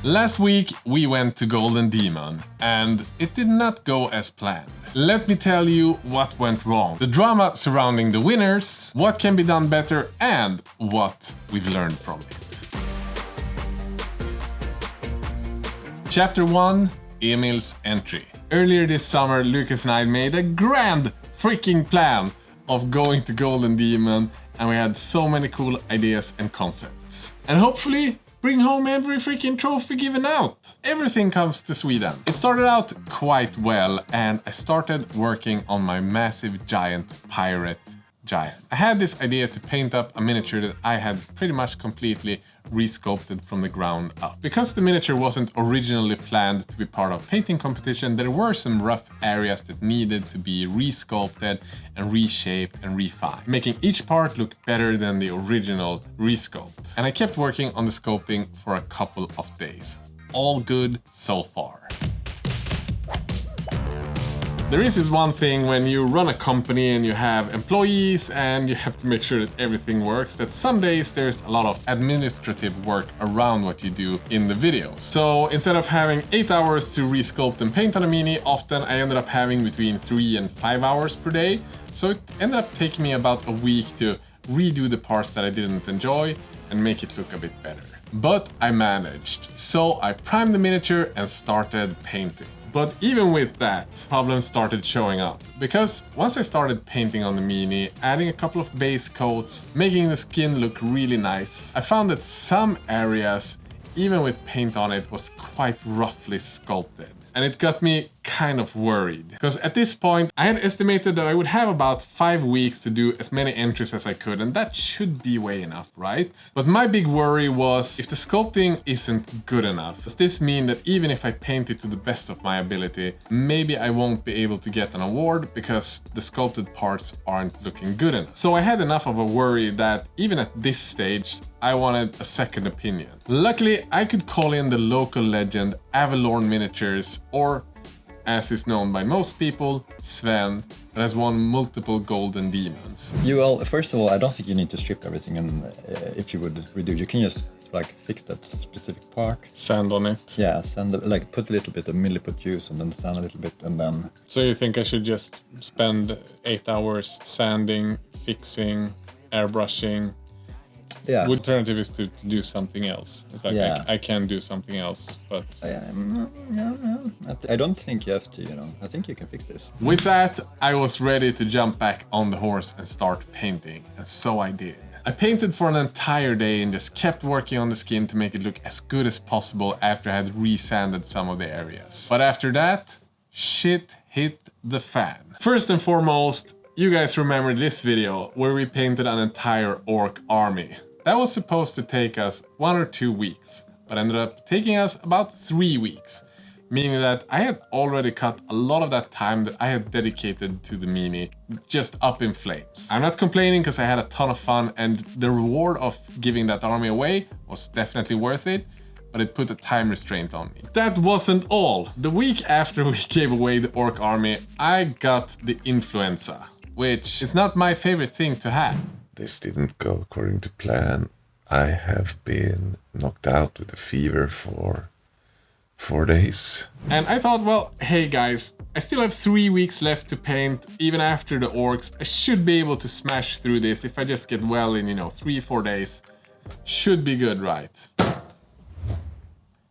Last week we went to Golden Demon and it did not go as planned. Let me tell you what went wrong, the drama surrounding the winners, what can be done better and what we've learned from it. Chapter 1, Emil's entry. Earlier this summer, Lucas and I made a grand freaking plan of going to Golden Demon and we had so many cool ideas and concepts. And hopefully bring home every freaking trophy given out. Everything comes to Sweden. It started out quite well and I started working on my massive giant pirate giant. I had this idea to paint up a miniature that I had pretty much completely resculpted from the ground up. Because the miniature wasn't originally planned to be part of painting competition, there were some rough areas that needed to be resculpted and reshaped and refined, making each part look better than the original resculpt. And I kept working on the sculpting for a couple of days. All good so far. There is this one thing when you run a company and you have employees and you have to make sure that everything works, that some days there's a lot of administrative work around what you do in the videos. So instead of having 8 hours to resculpt and paint on a mini, often I ended up having between 3 and 5 hours per day. So it ended up taking me about a week to redo the parts that I didn't enjoy and make it look a bit better. But I managed. So I primed the miniature and started painting. But even with that, problems started showing up. Because once I started painting on the mini, adding a couple of base coats, making the skin look really nice, I found that some areas, even with paint on it, was quite roughly sculpted. And it got me kind of worried. Because at this point, I had estimated that I would have about 5 weeks to do as many entries as I could, and that should be way enough, right? But my big worry was, if the sculpting isn't good enough, does this mean that even if I paint it to the best of my ability, maybe I won't be able to get an award because the sculpted parts aren't looking good enough? So I had enough of a worry that even at this stage, I wanted a second opinion. Luckily, I could call in the local legend Avalorn Miniatures, or as is known by most people, Sven, that has won multiple Golden Demons. Well, first of all, I don't think you need to strip everything, and if you would redo, you can just like fix that specific part. Sand on it? Yeah, sand, like put a little bit of milliput juice and then sand a little bit and then... So you think I should just spend 8 hours sanding, fixing, airbrushing? Yeah. The alternative is to do something else. It's like I can do something else, but... I don't think you have to, you know. I think you can fix this. With that, I was ready to jump back on the horse and start painting, and so I did. I painted for an entire day and just kept working on the skin to make it look as good as possible after I had resanded some of the areas. But after that, shit hit the fan. First and foremost, you guys remember this video where we painted an entire orc army. That was supposed to take us 1 or 2 weeks, but ended up taking us about 3 weeks. Meaning that I had already cut a lot of that time that I had dedicated to the mini just up in flames. I'm not complaining because I had a ton of fun and the reward of giving that army away was definitely worth it, but it put a time restraint on me. That wasn't all. The week after we gave away the orc army, I got the influenza, which is not my favorite thing to have. This didn't go according to plan. I have been knocked out with a fever for 4 days. And I thought, well, hey guys, I still have 3 weeks left to paint. Even after the orcs, I should be able to smash through this if I just get well in, 3-4 days. Should be good, right?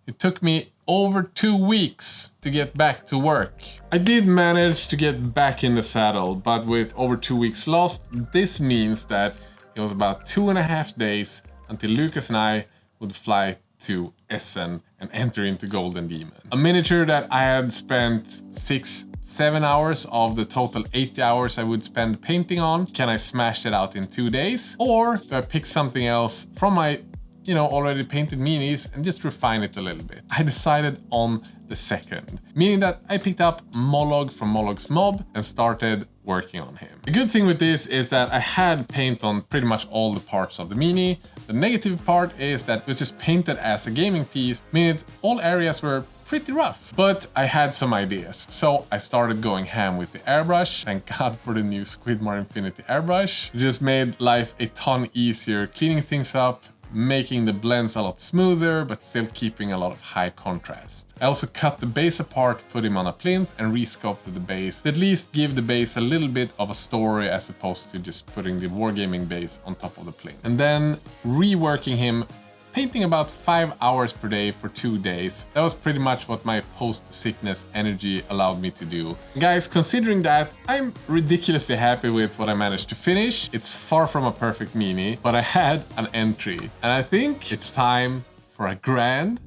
It took me over 2 weeks to get back to work. I did manage to get back in the saddle, but with over 2 weeks lost, this means that it was about 2.5 days until Lucas and I would fly to Essen and enter into Golden Demon. A miniature that I had spent 6-7 hours of the total 80 hours I would spend painting on. Can I smash that out in 2 days? Or do I pick something else from my already painted minis and just refine it a little bit? I decided on the second, meaning that I picked up Mollog from Mollog's Mob and started working on him. The good thing with this is that I had paint on pretty much all the parts of the mini. The negative part is that it was just painted as a gaming piece, meaning all areas were pretty rough. But I had some ideas, so I started going ham with the airbrush. Thank God for the new Squidmar Infinity airbrush. It just made life a ton easier, cleaning things up, making the blends a lot smoother, but still keeping a lot of high contrast. I also cut the base apart, put him on a plinth, and re-sculpted the base to at least give the base a little bit of a story as opposed to just putting the wargaming base on top of the plinth. And then reworking him, painting about 5 hours per day for 2 days. That was pretty much what my post-sickness energy allowed me to do. Guys, considering that, I'm ridiculously happy with what I managed to finish. It's far from a perfect mini, but I had an entry. And I think it's time for a grand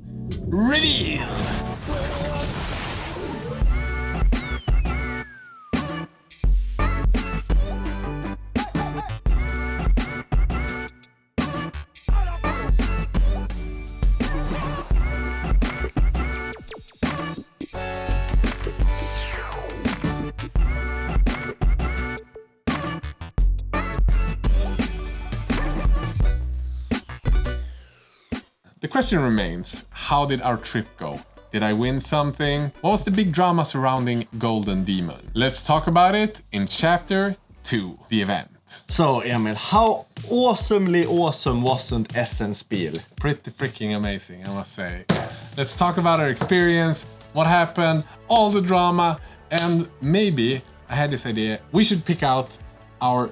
reveal! The question remains, how did our trip go? Did I win something? What was the big drama surrounding Golden Demon? Let's talk about it in chapter 2, the event. So, Emil, how awesomely awesome wasn't Essen Spiel? Pretty freaking amazing, I must say. Let's talk about our experience, what happened, all the drama, and maybe I had this idea, we should pick out our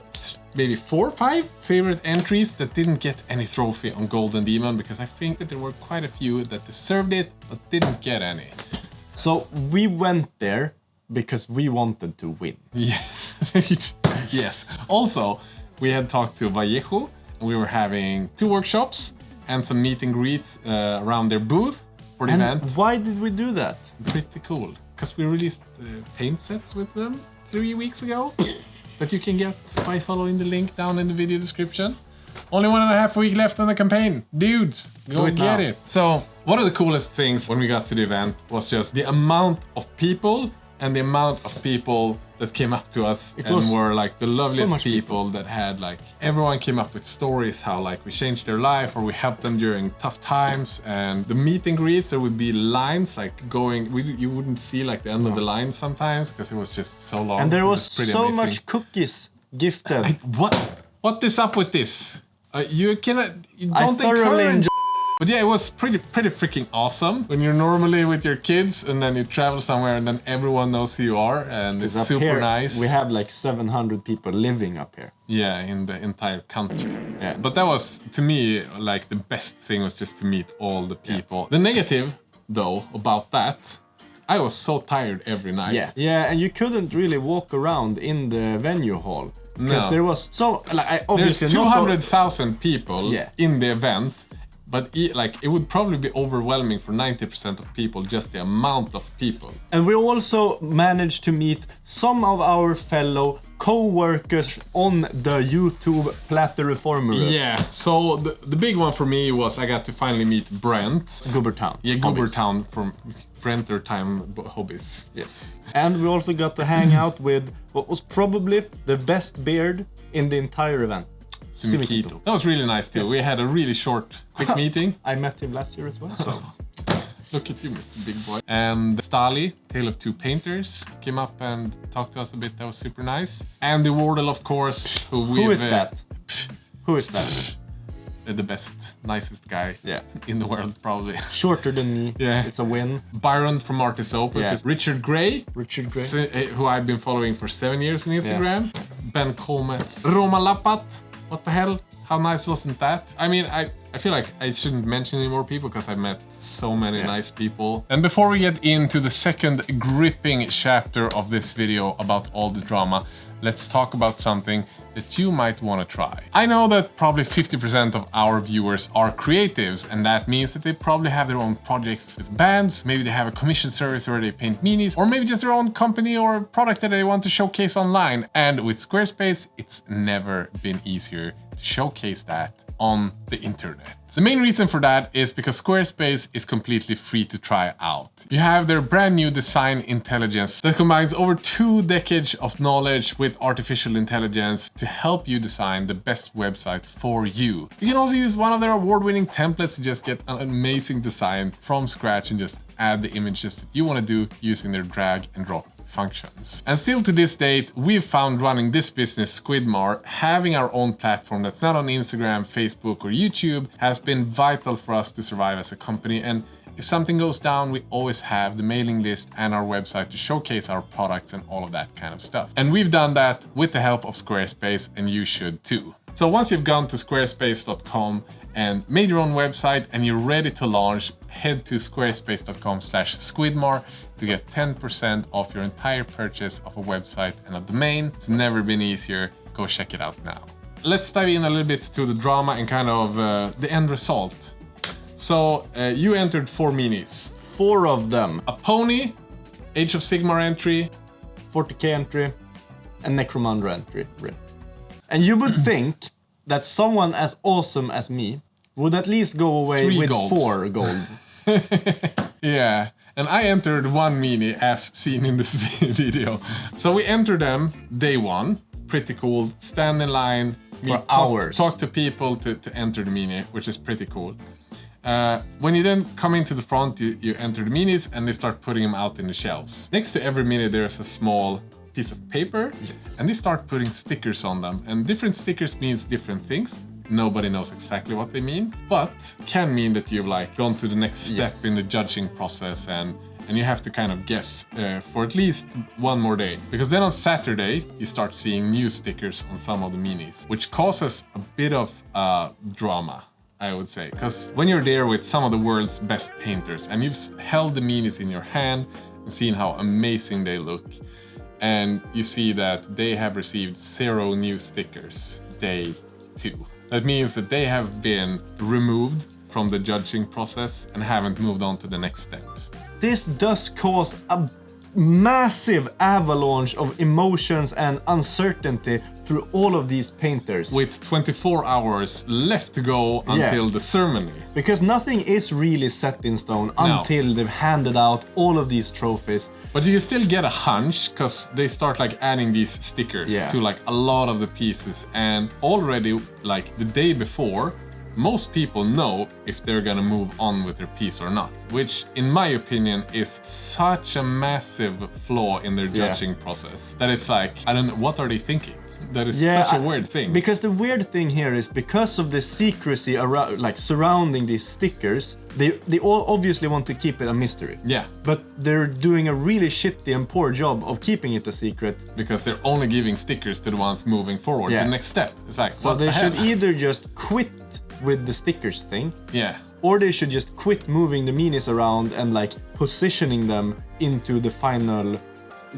maybe 4 or 5 favorite entries that didn't get any trophy on Golden Demon, because I think that there were quite a few that deserved it but didn't get any. So we went there because we wanted to win. Yeah. Yes. Also, we had talked to Vallejo and we were having 2 workshops and some meet and greets around their booth for the event. Why did we do that? Pretty cool, because we released paint sets with them 3 weeks ago. That you can get by following the link down in the video description. Only 1.5 weeks left on the campaign. Dudes, go get it. So, one of the coolest things when we got to the event was just the amount of people and the amount of people that came up to us and were like the loveliest people that had like, everyone came up with stories how like we changed their life or we helped them during tough times. And the meet and greets, there would be lines like going, you wouldn't see like the end of the line sometimes because it was just so long. And there was so amazing. Much cookies gifted. What is up with this? You don't encourage. But yeah, it was pretty freaking awesome. When you're normally with your kids and then you travel somewhere and then everyone knows who you are and it's super nice. We have like 700 people living up here. Yeah, in the entire country. Yeah. But that was, to me, like the best thing was just to meet all the people. Yeah. The negative, though, about that, I was so tired every night. Yeah, yeah, and you couldn't really walk around in the venue hall. Because there was so, like, obviously there's 200,000 people in the event. But it would probably be overwhelming for 90% of people, just the amount of people. And we also managed to meet some of our fellow co-workers on the YouTube Platte Reformer. Yeah, so the big one for me was I got to finally meet Brent. Goobertown. Yeah, Goobertown from Brenter Time Hobbies. Yes. And we also got to hang out with what was probably the best beard in the entire event. Sumikito. That was really nice too. Yeah. We had a really short, quick meeting. I met him last year as well. So. Look at you, Mr. Big Boy. And Stali, Tale of Two Painters, came up and talked to us a bit. That was super nice. And the Wardle, of course. Who is that? Who is that? The best, nicest guy in the world, probably. Shorter than me. Yeah. It's a win. Byron from Artis Opus. Yeah. Richard Gray. Richard Gray. Who I've been following for 7 years on Instagram. Yeah. Ben Kometz. Roma Lapat. What the hell? How nice wasn't that? I mean, I feel like I shouldn't mention any more people because I met so many nice people. And before we get into the second gripping chapter of this video about all the drama, let's talk about something that you might want to try. I know that probably 50% of our viewers are creatives, and that means that they probably have their own projects with bands, maybe they have a commission service where they paint minis, or maybe just their own company or product that they want to showcase online. And with Squarespace, it's never been easier to showcase that on the internet. The main reason for that is because Squarespace is completely free to try out. You have their brand new design intelligence that combines over 2 decades of knowledge with artificial intelligence to help you design the best website for you. You can also use one of their award-winning templates to just get an amazing design from scratch and just add the images that you want to do using their drag and drop functions. And still to this date, we've found running this business, Squidmar, having our own platform that's not on Instagram, Facebook, or YouTube has been vital for us to survive as a company. And if something goes down, we always have the mailing list and our website to showcase our products and all of that kind of stuff. And we've done that with the help of Squarespace, and you should too. So once you've gone to squarespace.com and made your own website and you're ready to launch, head to squarespace.com/Squidmar to get 10% off your entire purchase of a website and a domain. It's never been easier. Go check it out now. Let's dive in a little bit to the drama and kind of the end result. So you entered 4 minis. 4 of them. A pony, Age of Sigmar entry, 40k entry, and Necromunda entry. And you would think that someone as awesome as me would at least go away 3 with golds. 4 gold. Yeah, and I entered 1 mini as seen in this video. So we entered them day 1. Pretty cool. Stand in line. For hours. Talk to people to enter the mini, which is pretty cool. When you then come into the front, you enter the minis and they start putting them out in the shelves. Next to every mini there's a small piece of paper, and they start putting stickers on them. And different stickers means different things. Nobody knows exactly what they mean, but can mean that you've like gone to the next step in the judging process, and you have to kind of guess for at least 1 more day. Because then on Saturday, you start seeing new stickers on some of the minis, which causes a bit of drama, I would say. Because when you're there with some of the world's best painters and you've held the minis in your hand and seen how amazing they look, and you see that they have received 0 new stickers day 2. That means that they have been removed from the judging process and haven't moved on to the next step. This does cause a massive avalanche of emotions and uncertainty through all of these painters. With 24 hours left to go until the ceremony. Because nothing is really set in stone until they've handed out all of these trophies. But you still get a hunch because they start like adding these stickers to like a lot of the pieces, and already like the day before, most people know if they're gonna move on with their piece or not, which in my opinion is such a massive flaw in their judging process that it's like, I don't know, what are they thinking? That is such a weird thing. Because the weird thing here is because of the secrecy around, like surrounding these stickers, they all obviously want to keep it a mystery. Yeah. But they're doing a really shitty and poor job of keeping it a secret. Because they're only giving stickers to the ones moving forward to the next step. It's like, so they should either just quit with the stickers thing. Yeah. Or they should just quit moving the minis around and like positioning them into the final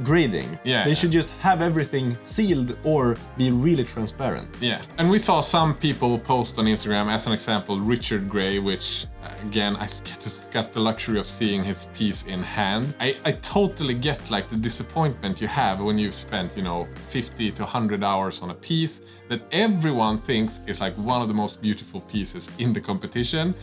grading. They should just have everything sealed or be really transparent. Yeah, and we saw some people post on Instagram, as an example, Richard Gray, which again, I just got the luxury of seeing his piece in hand. I totally get like the disappointment you have when you've spent, 50 to 100 hours on a piece that everyone thinks is like one of the most beautiful pieces in the competition.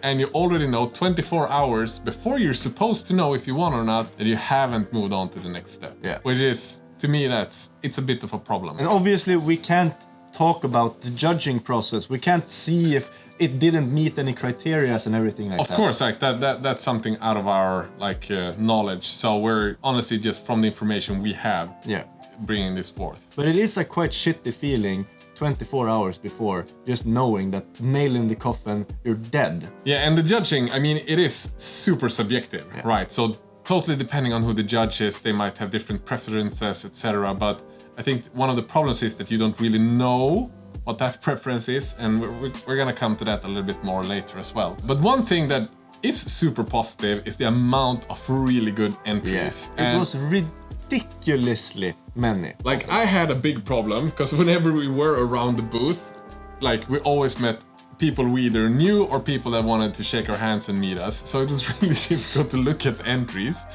And you already know 24 hours before you're supposed to know if you won or not that you haven't moved on to the next step. Yeah. Which is, to me, it's a bit of a problem. And obviously we can't talk about the judging process. We can't see if it didn't meet any criteria and everything like that. Of course, like that's something out of our knowledge. So we're honestly just from the information we have bringing this forth. But it is a quite shitty feeling 24 hours before, just knowing that nail in the coffin, you're dead. Yeah, and the judging, I mean, it is super subjective, right? So totally depending on who the judge is, they might have different preferences, etc. But I think one of the problems is that you don't really know what that preference is, and we're gonna come to that a little bit more later as well. But one thing that is super positive is the amount of really good entries. It was ridiculously many. Like, I had a big problem because whenever we were around the booth, like, we always met people we either knew or people that wanted to shake our hands and meet us. So it was really difficult to look at entries.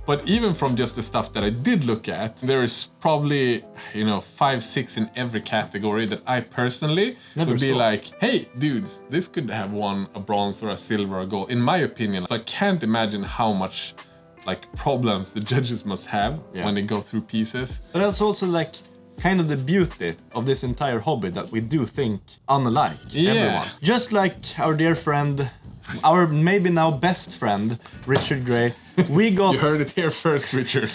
But even from just the stuff that I did look at, there is probably, 5, 6 in every category that I personally would be like, hey, dudes, this could have won a bronze or a silver or a gold, in my opinion. So I can't imagine how much problems the judges must have when they go through pieces. But that's also kind of the beauty of this entire hobby, that we do think unlike everyone. Just like our dear friend our maybe now best friend, Richard Gray, we got... You heard it here first, Richard.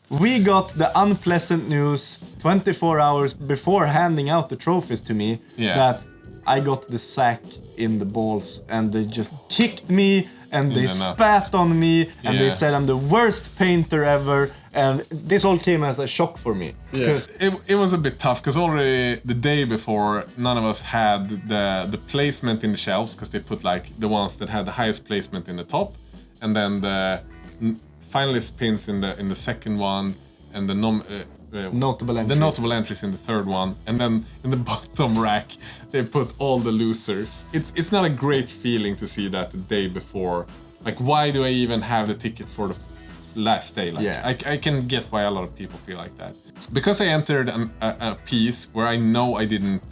We got the unpleasant news 24 hours before handing out the trophies to me that I got the sack in the balls and they just kicked me and they spat on me and they said I'm the worst painter ever, and this all came as a shock for me. Yeah. It was a bit tough because already the day before none of us had the placement in the shelves because they put like the ones that had the highest placement in the top and then the finalist pins in the second one and the notable entries in the third one, and then in the bottom rack they put all the losers. It's not a great feeling to see that the day before. Like, why do I even have the ticket for the last day? Like, I can get why a lot of people feel like that. Because I entered a piece where I know I didn't,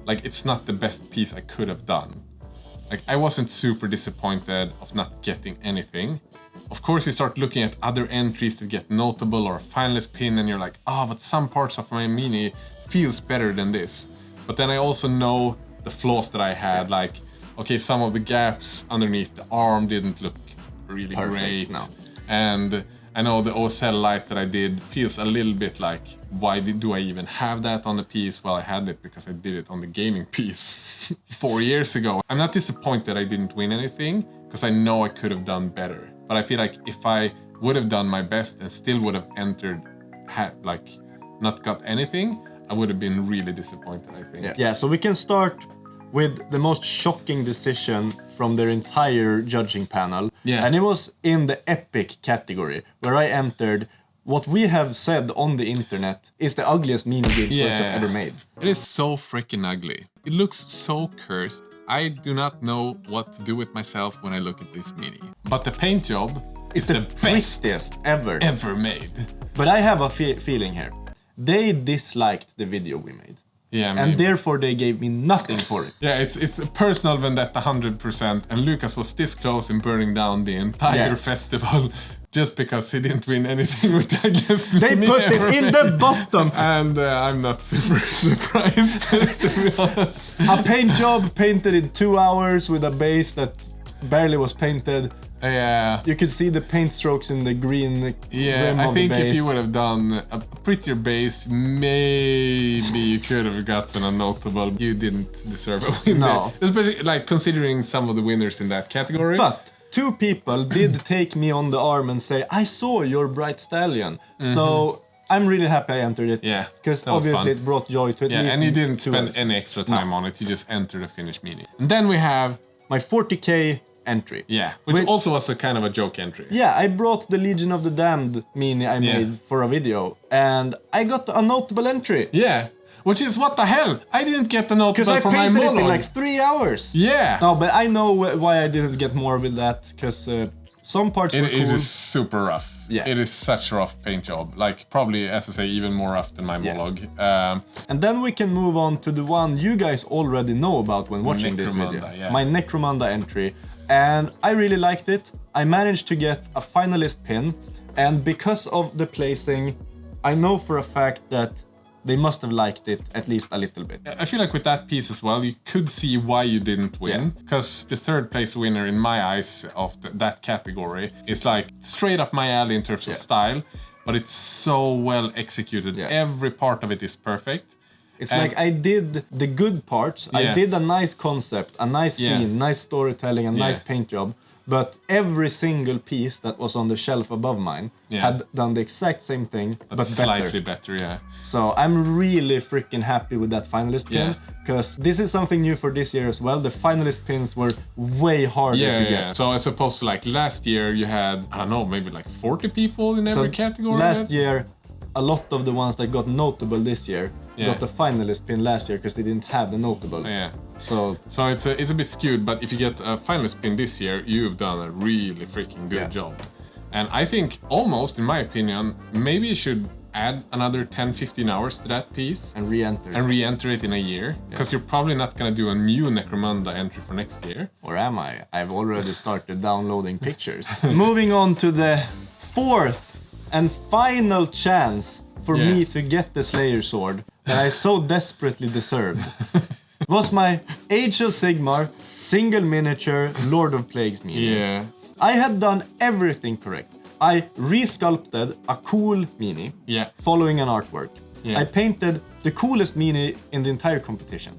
like, it's not the best piece I could have done. Like, I wasn't super disappointed of not getting anything. Of course, you start looking at other entries that get notable or a finalist pin and you're like, but some parts of my mini feels better than this. But then I also know the flaws that I had, like, okay, some of the gaps underneath the arm didn't look really great. No. And I know the OSL light that I did feels a little bit like, why do I even have that on the piece? Well, I had it because I did it on the gaming piece 4 years ago. I'm not disappointed I didn't win anything because I know I could have done better. But I feel like if I would have done my best and still would have entered, not got anything, I would have been really disappointed, I think. Yeah, so we can start with the most shocking decision from their entire judging panel. Yeah. And it was in the epic category, where I entered what we have said on the internet is the ugliest mini Games Workshop ever made. It is so freaking ugly. It looks so cursed. I do not know what to do with myself when I look at this mini. But the paint job is the best ever made. But I have a feeling here. They disliked the video we made. Yeah, and therefore they gave me nothing for it. Yeah, it's a personal vendetta 100%. And Lucas was this close in burning down the entire festival just because he didn't win anything with the ugliest mini. They put it in the bottom. And I'm not super surprised, to be honest. A paint job painted in 2 hours with a base that barely was painted. Yeah. You could see the paint strokes in the green rim of the base. I think if you would have done a prettier base, maybe you could have gotten a notable. You didn't deserve a win. No. Especially like considering some of the winners in that category. But 2 people did take me on the arm and say, I saw your Bright Stallion. Mm-hmm. So I'm really happy I entered it. Yeah. Because obviously it brought joy to it. Yeah, and you didn't spend any extra time on it. You just entered a finished mini. And then we have my 40k entry. Yeah, which also was a kind of a joke entry. Yeah, I brought the Legion of the Damned mini I made for a video, and I got a notable entry. Yeah, which is what the hell? I didn't get a notable for my monologue. Because I painted it in like 3 hours. Yeah. No, but I know why I didn't get more with that, because some parts were cool. It is super rough. Yeah. It is such a rough paint job. Like, probably, as I say, even more rough than my monologue. And then we can move on to the one you guys already know about when watching this video. Yeah. My Necromunda entry. And I really liked it. I managed to get a finalist pin, and because of the placing, I know for a fact that they must have liked it at least a little bit. I feel like with that piece as well, you could see why you didn't win. Because the third place winner in my eyes of that category is like straight up my alley in terms of style, but it's so well executed. Every part of it is perfect. It's like I did the good parts. I did a nice concept, a nice scene, nice storytelling, a nice paint job. But every single piece that was on the shelf above mine had done the exact same thing, but slightly better. So I'm really freaking happy with that finalist pin, because this is something new for this year as well. The finalist pins were way harder to get. Yeah. So as opposed to like last year, you had, I don't know, maybe like 40 people in every category. Last year, a lot of the ones that got notable this year got the finalist pin last year because they didn't have the notable. Yeah. So it's a bit skewed, but if you get a finalist pin this year, you've done a really freaking good job. And I think almost, in my opinion, maybe you should add another 10-15 hours to that piece. And re-enter it in a year. Because you're probably not going to do a new Necromunda entry for next year. Or am I? I've already started downloading pictures. Moving on to the 4th and final chance for me to get the Slayer sword that I so desperately deserved. was my Age of Sigmar single miniature Lord of Plagues mini. Yeah. I had done everything correct. I resculpted a cool mini, following an artwork. Yeah. I painted the coolest mini in the entire competition.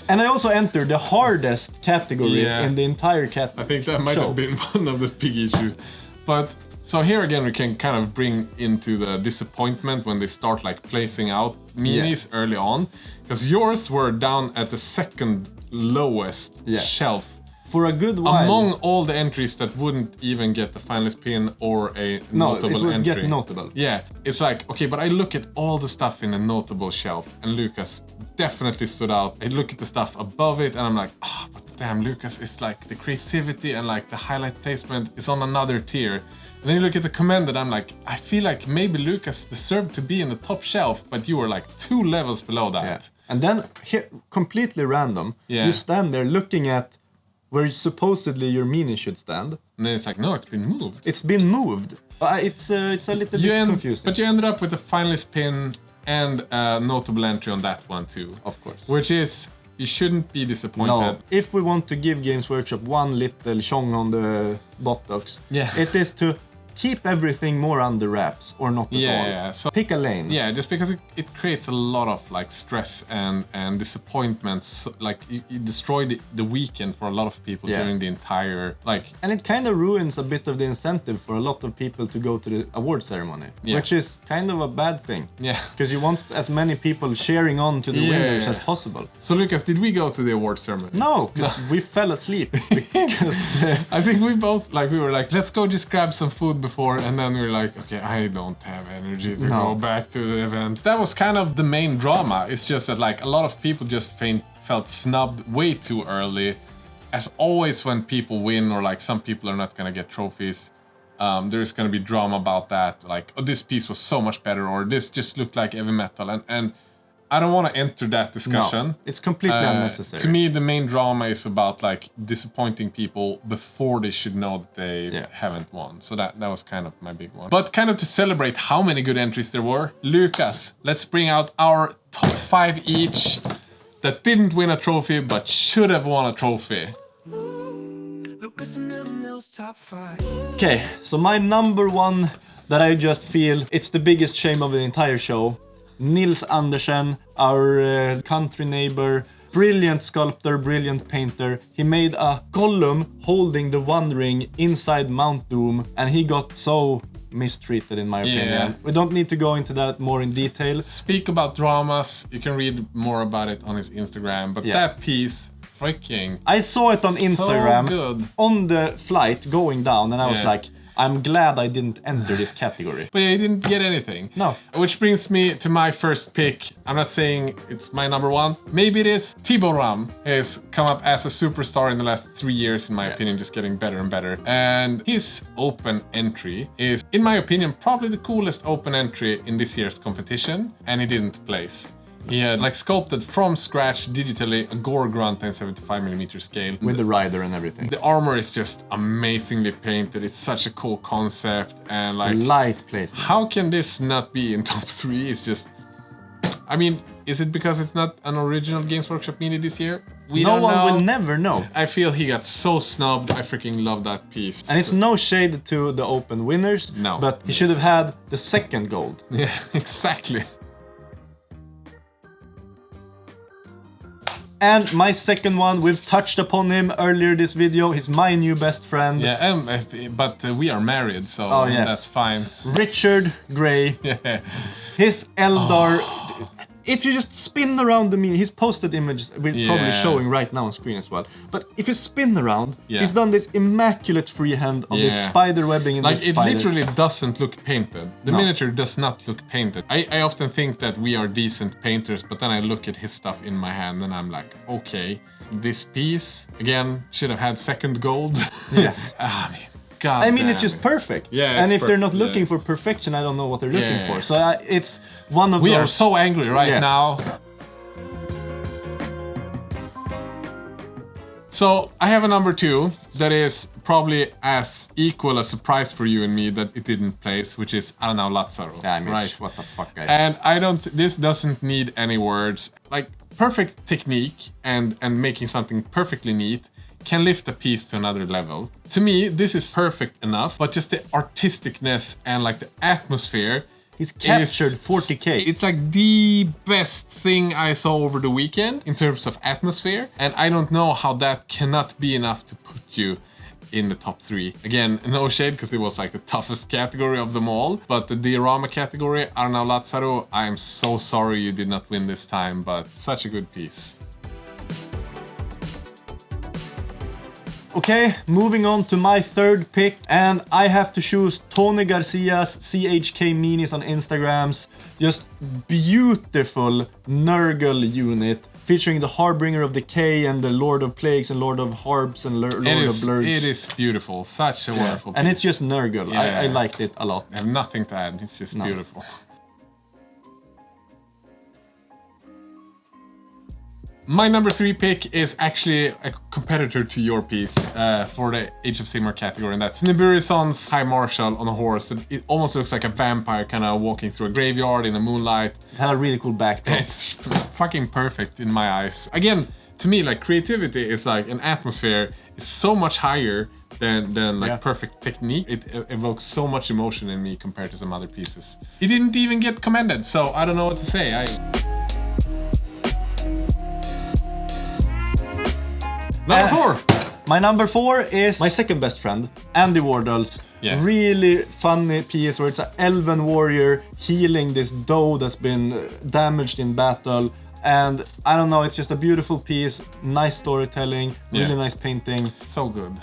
And I also entered the hardest category in the entire category. I think that might have been one of the big issues. But so here again we can kind of bring into the disappointment when they start like placing out minis early on. Because yours were down at the second lowest shelf. For a good while. Among all the entries that wouldn't even get the finalist pin or a notable it would entry. Get notable. Yeah, it's like, okay, but I look at all the stuff in the notable shelf and Lucas definitely stood out. I look at the stuff above it and I'm like, oh, but damn, Lucas, it's like the creativity and like the highlight placement is on another tier. And then you look at the commended, I'm like, I feel like maybe Lucas deserved to be in the top shelf, but you were like 2 levels below that. Yeah. And then, here, completely random, you stand there looking at where supposedly your mini should stand. And then it's like, no, it's been moved. It's been moved. It's a little bit confusing. But you ended up with a finalist pin and a notable entry on that one too. Of course. Which is, you shouldn't be disappointed. No, if we want to give Games Workshop one little chong on the buttocks, it is to keep everything more under wraps or not at all. Yeah, so pick a lane. Yeah, just because it creates a lot of like stress and disappointments. So, like you destroy the weekend for a lot of people during the entire like. And it kind of ruins a bit of the incentive for a lot of people to go to the award ceremony, which is kind of a bad thing. Yeah, because you want as many people cheering on to the winners as possible. So Lucas, did we go to the award ceremony? No, because we fell asleep. Because I think we both we were like, let's go just grab some food before, and then we were like, okay, I don't have energy to go back to the event. That was kind of the main drama. It's just that like a lot of people just felt snubbed way too early. As always when people win or like some people are not gonna get trophies, there's gonna be drama about that. Like, oh, this piece was so much better, or this just looked like heavy metal, and I don't want to enter that discussion. No, it's completely unnecessary. To me, the main drama is about like disappointing people before they should know that they haven't won. So that was kind of my big one. But kind of to celebrate how many good entries there were, Lucas, let's bring out our top 5 each that didn't win a trophy but should have won a trophy. Lucas and Emil's top 5. Okay, so my number one that I just feel it's the biggest shame of the entire show. Nils Andersen, our country neighbor, brilliant sculptor, brilliant painter. He made a column holding the One Ring inside Mount Doom, and he got so mistreated in my opinion. We don't need to go into that more in detail. Speak about dramas, you can read more about it on his Instagram, but that piece, freaking... I saw it on Instagram good. On the flight going down, and I was like, I'm glad I didn't enter this category. But yeah, he didn't get anything. No. Which brings me to my first pick. I'm not saying it's my number one. Maybe it is. Thibaut Ram has come up as a superstar in the last 3 years, in my opinion, just getting better and better. And his open entry is, in my opinion, probably the coolest open entry in this year's competition. And he didn't place. He had like sculpted from scratch digitally a Gore Grunt in 75mm scale. With the rider and everything. The armor is just amazingly painted. It's such a cool concept, and like the light placement. How can this not be in top 3? It's just, I mean, is it because it's not an original Games Workshop mini this year? We don't know. No one will never know. I feel he got so snubbed. I freaking love that piece. And it's no shade to the open winners. No. But he should have had the second gold. Yeah, exactly. And my second one, we've touched upon him earlier this video. He's my new best friend. Yeah, but we are married, so that's fine. Richard Gray. Yeah. His Eldar... If you just spin around the mini, he's posted images we're probably showing right now on screen as well. But if you spin around, he's done this immaculate freehand of this spider webbing in the spider. Like, it literally doesn't look painted. The miniature does not look painted. I often think that we are decent painters, but then I look at his stuff in my hand and I'm like, okay, this piece, again, should have had second gold. Yes. I mean, God I mean, it's just perfect. Yeah, and if they're not looking for perfection, I don't know what they're looking for. So it's one of those... We are so angry right now. So I have a number 2 that is probably as equal a surprise for you and me that it didn't place, which is Arnau Lazaro. I mean, right? What the fuck, guys? And I don't. This doesn't need any words. Like, perfect technique and making something perfectly neat can lift a piece to another level. To me, this is perfect enough, but just the artisticness and like the atmosphere. He's captured 40K. It's like the best thing I saw over the weekend in terms of atmosphere, and I don't know how that cannot be enough to put you in the top 3. Again, no shade, because it was like the toughest category of them all, but the diorama category, Arnau Lazaro, I am so sorry you did not win this time, but such a good piece. Okay, moving on to my third pick, and I have to choose Tony Garcia's CHK Minis on Instagrams. Just beautiful Nurgle unit featuring the Harbinger of Decay and the Lord of Plagues and Lord of Harps and Lord of Blurgs. It is beautiful, such a wonderful piece. And it's just Nurgle. I liked it a lot. I have nothing to add, it's just beautiful. My number 3 pick is actually a competitor to your piece for the Age of Sigmar category, and that's Nibirison's High Marshal on a horse. It almost looks like a vampire kind of walking through a graveyard in the moonlight. It had a really cool backdrop. It's fucking perfect in my eyes. Again, to me, like, creativity is like an atmosphere is so much higher than like perfect technique. It evokes so much emotion in me compared to some other pieces. It didn't even get commended, so I don't know what to say. Number 4! My number 4 is my second best friend, Andy Wardell's really funny piece where it's an elven warrior healing this doe that's been damaged in battle. And I don't know, it's just a beautiful piece, nice storytelling, really nice painting. So good.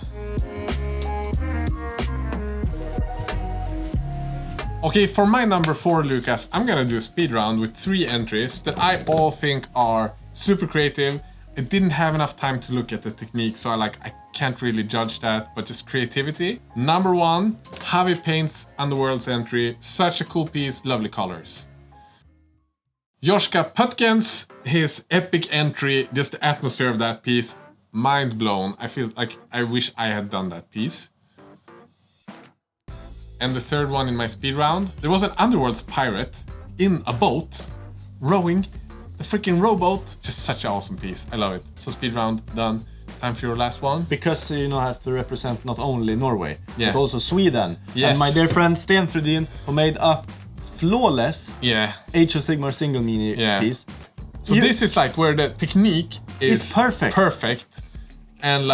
Okay, for my number 4, Lucas, I'm gonna do a speed round with 3 entries that I all think are super creative. I didn't have enough time to look at the technique, so I can't really judge that, but just creativity. Number 1, Javi Paints Underworld's entry. Such a cool piece, lovely colors. Joshka Putgens, his epic entry, just the atmosphere of that piece, mind blown. I feel like I wish I had done that piece. And the third one in my speed round, there was an Underworld's pirate in a boat, rowing the freaking rowboat. Just such an awesome piece. I love it. So speed round done. Time for your last one. Because you have to represent not only Norway, but also Sweden. Yes. And my dear friend Sten Fredin, who made a flawless Age of Sigmar single mini piece. So this is like where the technique is perfect. And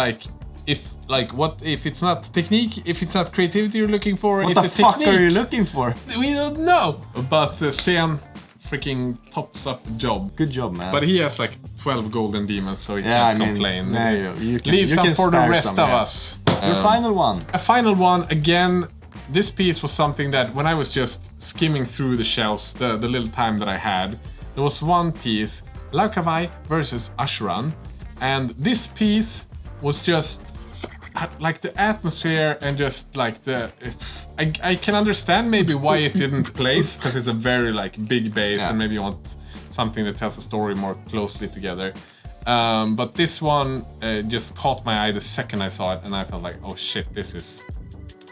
if it's not technique, if it's not creativity you're looking for, what the fuck are you looking for? We don't know. But Sten freaking tops up the job. Good job, man. But he has 12 golden demons, so he can't complain. Leave some for the rest of us. Your final one. A final one, again, this piece was something that when I was just skimming through the shelves, the little time that I had, there was one piece, Laukavai versus Asheran, and this piece was just like the atmosphere and just like I can understand maybe why it didn't place, because it's a very big base and maybe you want something that tells a story more closely together. But this one just caught my eye the second I saw it, and I felt like, oh shit, this is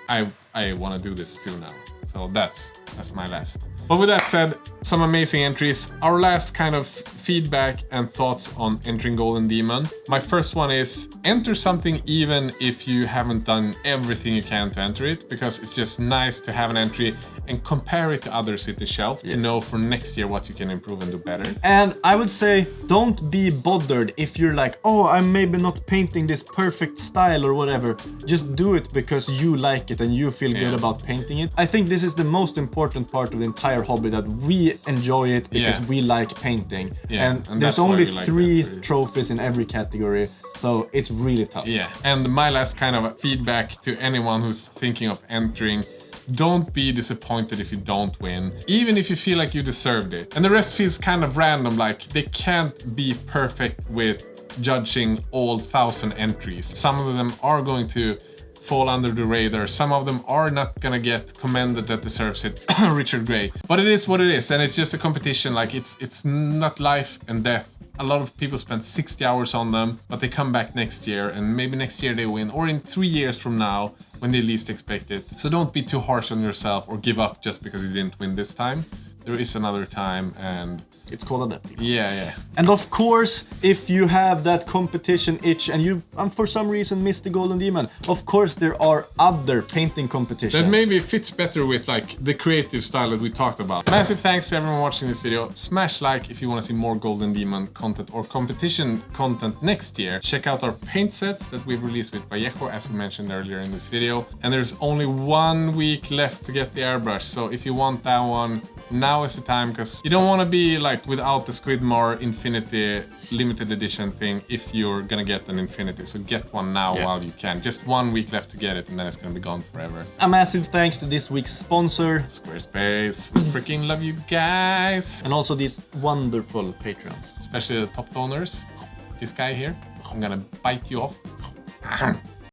I want to do this too now. So that's my last. But with that said, some amazing entries. Our last kind of feedback and thoughts on entering Golden Demon. My first one is enter something even if you haven't done everything you can to enter it, because it's just nice to have an entry and compare it to others in the shelf to know for next year what you can improve and do better. And I would say don't be bothered if you're like, oh, I'm maybe not painting this perfect style or whatever. Just do it because you like it and you feel good about painting it. I think this is the most important part of the entire hobby, that we enjoy it because we like painting. And there's only 3 trophies in every category, so it's really tough. And my last kind of feedback to anyone who's thinking of entering: don't be disappointed if you don't win, even if you feel like you deserved it. And the rest feels kind of random, like they can't be perfect with judging all 1,000 entries. Some of them are going to fall under the radar. Some of them are not gonna get commended that deserves it. Richard Gray. But it is what it is, and it's just a competition. Like it's not life and death. A lot of people spend 60 hours on them, but they come back next year, and maybe next year they win, or in 3 years from now when they least expect it. So don't be too harsh on yourself or give up just because you didn't win this time. There is another time, and It's called adaptive. Yeah. And of course, if you have that competition itch and you for some reason missed the Golden Demon, of course there are other painting competitions. That maybe fits better with like the creative style that we talked about. Massive thanks to everyone watching this video. Smash like if you want to see more Golden Demon content or competition content next year. Check out our paint sets that we've released with Vallejo, as we mentioned earlier in this video. And there's only 1 week left to get the airbrush. So if you want that one, now is the time, because you don't want to be like without the Squidmar Infinity limited edition thing if you're gonna get an Infinity. So get one now while you can. Just 1 week left to get it and then it's gonna be gone forever. A massive thanks to this week's sponsor, Squarespace. We freaking love you guys. And also these wonderful Patreons. Especially the top donors. This guy here. I'm gonna bite you off.